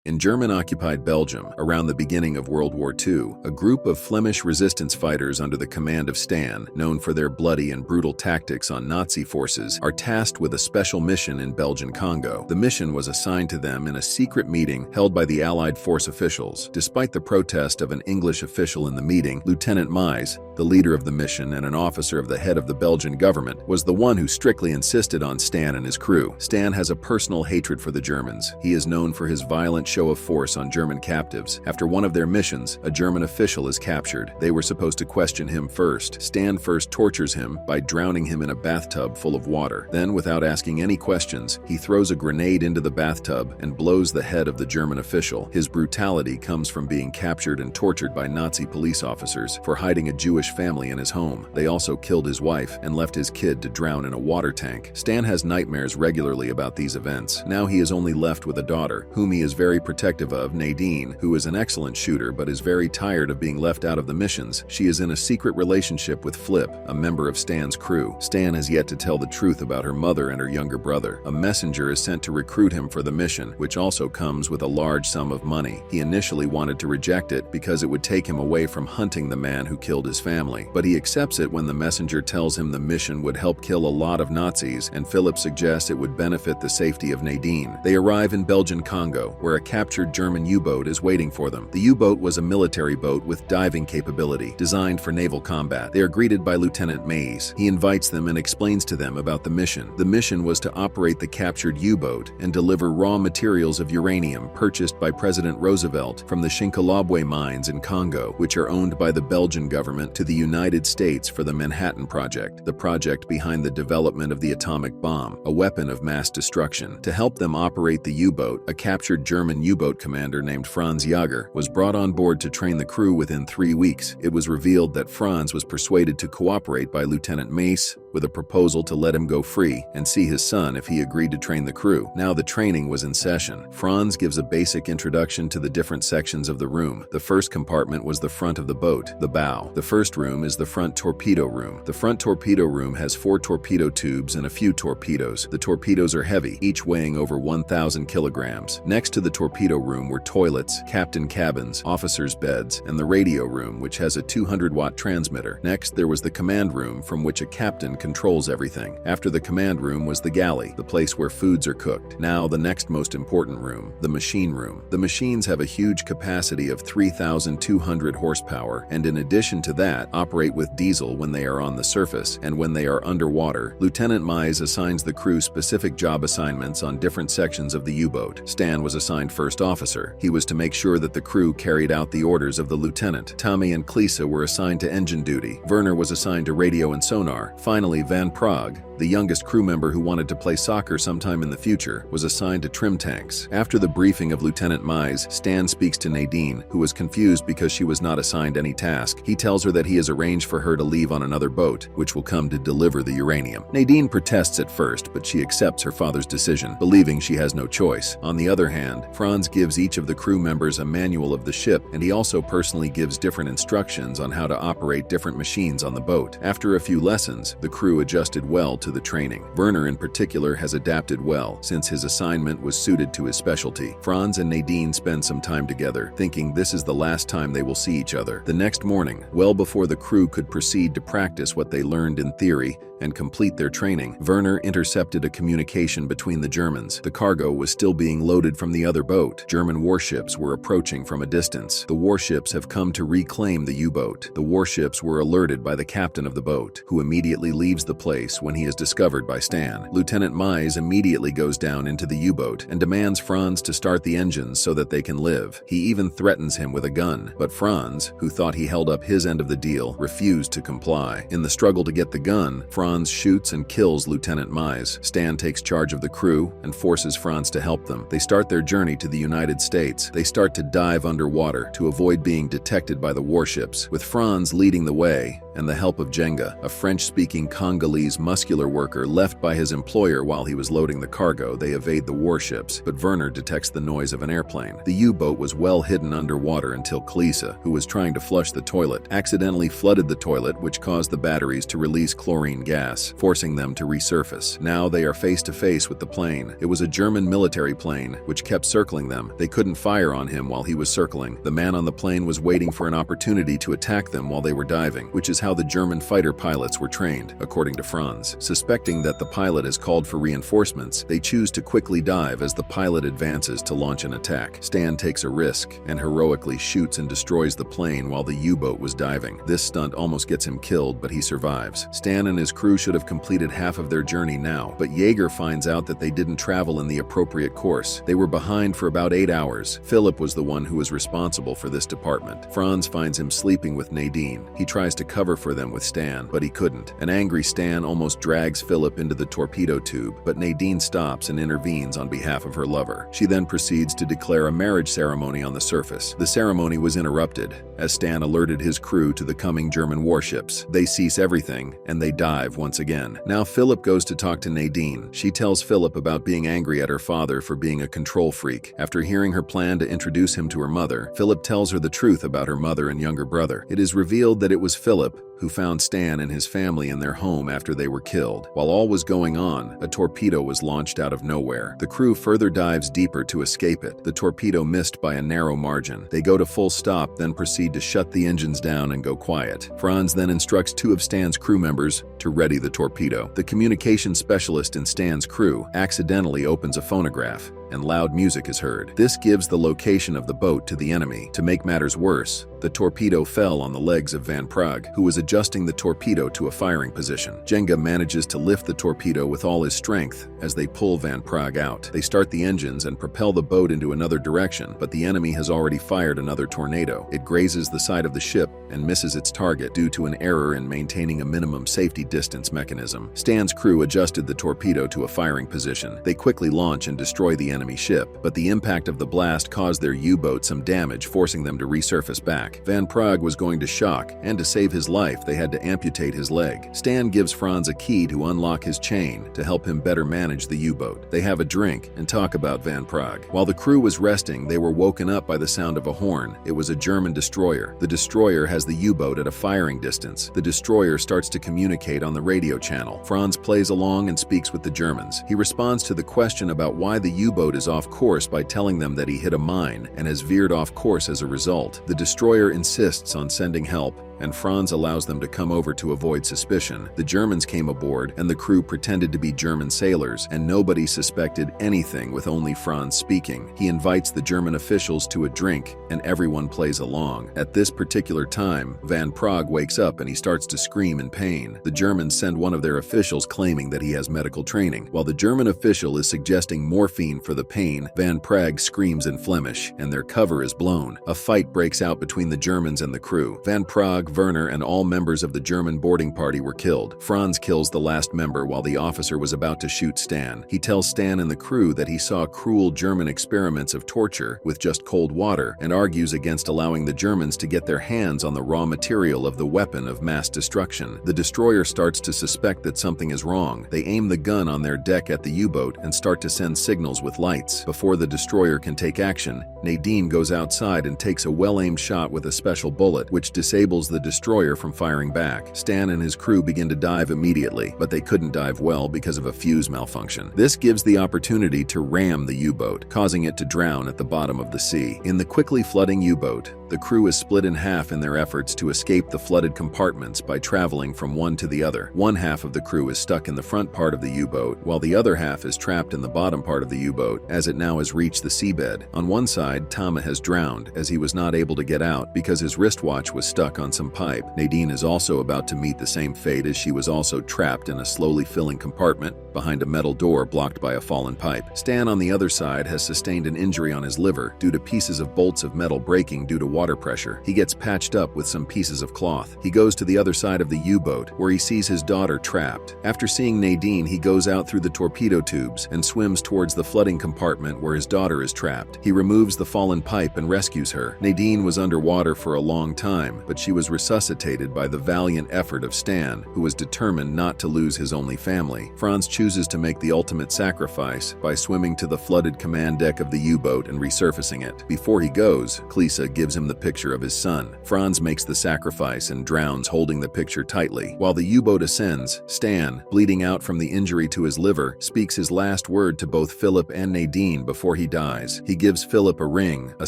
In German-occupied Belgium, around the beginning of World War II, a group of Flemish resistance fighters under the command of Stan, known for their bloody and brutal tactics on Nazi forces, are tasked with a special mission in Belgian Congo. The mission was assigned to them in a secret meeting held by the Allied force officials. Despite the protest of an English official in the meeting, Lieutenant Mies, the leader of the mission and an officer of the head of the Belgian government, was the one who strictly insisted on Stan and his crew. Stan has a personal hatred for the Germans. He is known for his violent show of force on German captives. After one of their missions, a German official is captured. They were supposed to question him first. Stan first tortures him by drowning him in a bathtub full of water. Then, without asking any questions, he throws a grenade into the bathtub and blows the head of the German official. His brutality comes from being captured and tortured by Nazi police officers for hiding a Jewish family in his home. They also killed his wife and left his kid to drown in a water tank. Stan has nightmares regularly about these events. Now he is only left with a daughter, whom he is very protective of, Nadine, who is an excellent shooter but is very tired of being left out of the missions. She is in a secret relationship with Flip, a member of Stan's crew. Stan has yet to tell the truth about her mother and her younger brother. A messenger is sent to recruit him for the mission, which also comes with a large sum of money. He initially wanted to reject it because it would take him away from hunting the man who killed his family, but he accepts it when the messenger tells him the mission would help kill a lot of Nazis, and Philip suggests it would benefit the safety of Nadine. They arrive in Belgian Congo, where a captured German U-boat is waiting for them. The U-boat was a military boat with diving capability, designed for naval combat. They are greeted by Lieutenant Mies. He invites them and explains to them about the mission. The mission was to operate the captured U-boat and deliver raw materials of uranium purchased by President Roosevelt from the Shinkolobwe mines in Congo, which are owned by the Belgian government, to the United States for the Manhattan Project, the project behind the development of the atomic bomb, a weapon of mass destruction. To help them operate the U-boat, a captured German U-boat commander named Franz Jaeger was brought on board to train the crew within 3 weeks. It was revealed that Franz was persuaded to cooperate by Lieutenant Mies with a proposal to let him go free and see his son if he agreed to train the crew. Now the training was in session. Franz gives a basic introduction to the different sections of the room. The first compartment was the front of the boat, the bow. The first room is the front torpedo room. The front torpedo room has 4 torpedo tubes and a few torpedoes. The torpedoes are heavy, each weighing over 1,000 kilograms. Next to the torpedo room were toilets, captain cabins, officers' beds, and the radio room, which has a 200-watt transmitter. Next, there was the command room, from which a captain controls everything. After the command room was the galley, the place where foods are cooked. Now, the next most important room, the machine room. The machines have a huge capacity of 3,200 horsepower, and in addition to that, operate with diesel when they are on the surface, and when they are underwater, Lieutenant Mies assigns the crew specific job assignments on different sections of the U-boat. Stan was assigned first officer. He was to make sure that the crew carried out the orders of the lieutenant. Tommy and Klisa were assigned to engine duty. Werner was assigned to radio and sonar. Finally, Van Prague, the youngest crew member who wanted to play soccer sometime in the future, was assigned to trim tanks. After the briefing of Lieutenant Mies, Stan speaks to Nadine, who was confused because she was not assigned any task. He tells her that he has arranged for her to leave on another boat, which will come to deliver the uranium. Nadine protests at first, but she accepts her father's decision, believing she has no choice. On the other hand, Franz gives each of the crew members a manual of the ship, and he also personally gives different instructions on how to operate different machines on the boat. After a few lessons, the crew adjusted well to the training. Werner in particular has adapted well, since his assignment was suited to his specialty. Franz and Nadine spend some time together, thinking this is the last time they will see each other. The next morning, well before the crew could proceed to practice what they learned in theory and complete their training, Werner intercepted a communication between the Germans. The cargo was still being loaded from the other boat. German warships were approaching from a distance. The warships have come to reclaim the U-boat. The warships were alerted by the captain of the boat, who immediately leaves the place when he is discovered by Stan. Lieutenant Mies immediately goes down into the U-boat and demands Franz to start the engines so that they can live. He even threatens him with a gun, but Franz, who thought he held up his end of the deal, refused to comply. In the struggle to get the gun, Franz shoots and kills Lieutenant Mies. Stan takes charge of the crew and forces Franz to help them. They start their journey to the United States. They start to dive underwater to avoid being detected by the warships, with Franz leading the way and the help of Jenga, a French-speaking Congolese muscular worker left by his employer while he was loading the cargo. They evade the warships, but Werner detects the noise of an airplane. The U-boat was well hidden underwater until Klisa, who was trying to flush the toilet, accidentally flooded the toilet, which caused the batteries to release chlorine gas. gas, forcing them to resurface. Now they are face to face with the plane. It was a German military plane, which kept circling them. They couldn't fire on him while he was circling. The man on the plane was waiting for an opportunity to attack them while they were diving, which is how the German fighter pilots were trained, according to Franz. Suspecting that the pilot has called for reinforcements, they choose to quickly dive as the pilot advances to launch an attack. Stan takes a risk and heroically shoots and destroys the plane while the U-boat was diving. This stunt almost gets him killed, but he survives. Stan and his crew should have completed half of their journey now, but Yeager finds out that they didn't travel in the appropriate course. They were behind for about 8 hours. Philip was the one who was responsible for this department. Franz finds him sleeping with Nadine. He tries to cover for them with Stan, but he couldn't. An angry Stan almost drags Philip into the torpedo tube, but Nadine stops and intervenes on behalf of her lover. She then proceeds to declare a marriage ceremony on the surface. The ceremony was interrupted as Stan alerted his crew to the coming German warships. They cease everything and they dive once again. Now Philip goes to talk to Nadine. She tells Philip about being angry at her father for being a control freak. After hearing her plan to introduce him to her mother, Philip tells her the truth about her mother and younger brother. It is revealed that it was Philip who found Stan and his family in their home after they were killed. While all was going on, a torpedo was launched out of nowhere. The crew further dives deeper to escape it. The torpedo missed by a narrow margin. They go to full stop, then proceed to shut the engines down and go quiet. Franz then instructs 2 of Stan's crew members to ready the torpedo. The communication specialist in Stan's crew accidentally opens a phonograph, and loud music is heard. This gives the location of the boat to the enemy. To make matters worse, the torpedo fell on the legs of Van Prague, who was adjusting the torpedo to a firing position. Jenga manages to lift the torpedo with all his strength as they pull Van Prague out. They start the engines and propel the boat into another direction, but the enemy has already fired another tornado. It grazes the side of the ship and misses its target due to an error in maintaining a minimum safety distance mechanism. Stan's crew adjusted the torpedo to a firing position. They quickly launch and destroy the enemy ship, but the impact of the blast caused their U-boat some damage, forcing them to resurface back. Van Prague was going to shock, and to save his life, they had to amputate his leg. Stan gives Franz a key to unlock his chain to help him better manage the U-boat. They have a drink and talk about Van Prague. While the crew was resting, they were woken up by the sound of a horn. It was a German destroyer. The destroyer has the U-boat at a firing distance. The destroyer starts to communicate on the radio channel. Franz plays along and speaks with the Germans. He responds to the question about why the U-boat is off course by telling them that he hit a mine and has veered off course as a result. The destroyer insists on sending help, and Franz allows them to come over to avoid suspicion. The Germans came aboard, and the crew pretended to be German sailors, and nobody suspected anything with only Franz speaking. He invites the German officials to a drink, and everyone plays along. At this particular time, Van Prague wakes up and he starts to scream in pain. The Germans send one of their officials claiming that he has medical training. While the German official is suggesting morphine for the pain, Van Prague screams in Flemish, and their cover is blown. A fight breaks out between the Germans and the crew. Van Prague, Werner, and all members of the German boarding party were killed. Franz kills the last member while the officer was about to shoot Stan. He tells Stan and the crew that he saw cruel German experiments of torture with just cold water and argues against allowing the Germans to get their hands on the raw material of the weapon of mass destruction. The destroyer starts to suspect that something is wrong. They aim the gun on their deck at the U-boat and start to send signals with lights. Before the destroyer can take action, Nadine goes outside and takes a well-aimed shot with a special bullet, which disables the destroyer from firing back. Stan and his crew begin to dive immediately, but they couldn't dive well because of a fuse malfunction. This gives the opportunity to ram the U-boat, causing it to drown at the bottom of the sea. In the quickly flooding U-boat, the crew is split in half in their efforts to escape the flooded compartments by traveling from one to the other. One half of the crew is stuck in the front part of the U-boat, while the other half is trapped in the bottom part of the U-boat, as it now has reached the seabed. On one side, Tama has drowned, as he was not able to get out because his wristwatch was stuck on some pipe. Nadine is also about to meet the same fate, as she was also trapped in a slowly filling compartment behind a metal door blocked by a fallen pipe. Stan on the other side has sustained an injury on his liver due to pieces of bolts of metal breaking due to water pressure. He gets patched up with some pieces of cloth. He goes to the other side of the U-boat, where he sees his daughter trapped. After seeing Nadine, he goes out through the torpedo tubes and swims towards the flooding compartment where his daughter is trapped. He removes the fallen pipe and rescues her. Nadine was underwater for a long time, but she was resuscitated by the valiant effort of Stan, who was determined not to lose his only family. Franz chooses to make the ultimate sacrifice by swimming to the flooded command deck of the U-boat and resurfacing it. Before he goes, Klisa gives him the picture of his son. Franz makes the sacrifice and drowns holding the picture tightly. While the U-boat ascends, Stan, bleeding out from the injury to his liver, speaks his last word to both Philip and Nadine before he dies. He gives Philip a ring, a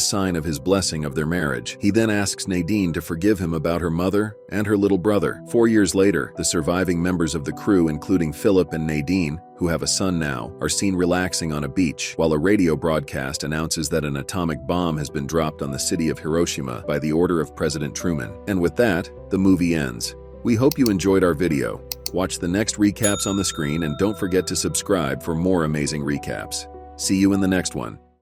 sign of his blessing of their marriage. He then asks Nadine to forgive him about her mother and her little brother. 4 years later, the surviving members of the crew, including Philip and Nadine, who have a son now, are seen relaxing on a beach, while a radio broadcast announces that an atomic bomb has been dropped on the city of Hiroshima by the order of President Truman. And with that, the movie ends. We hope you enjoyed our video. Watch the next recaps on the screen and don't forget to subscribe for more amazing recaps. See you in the next one.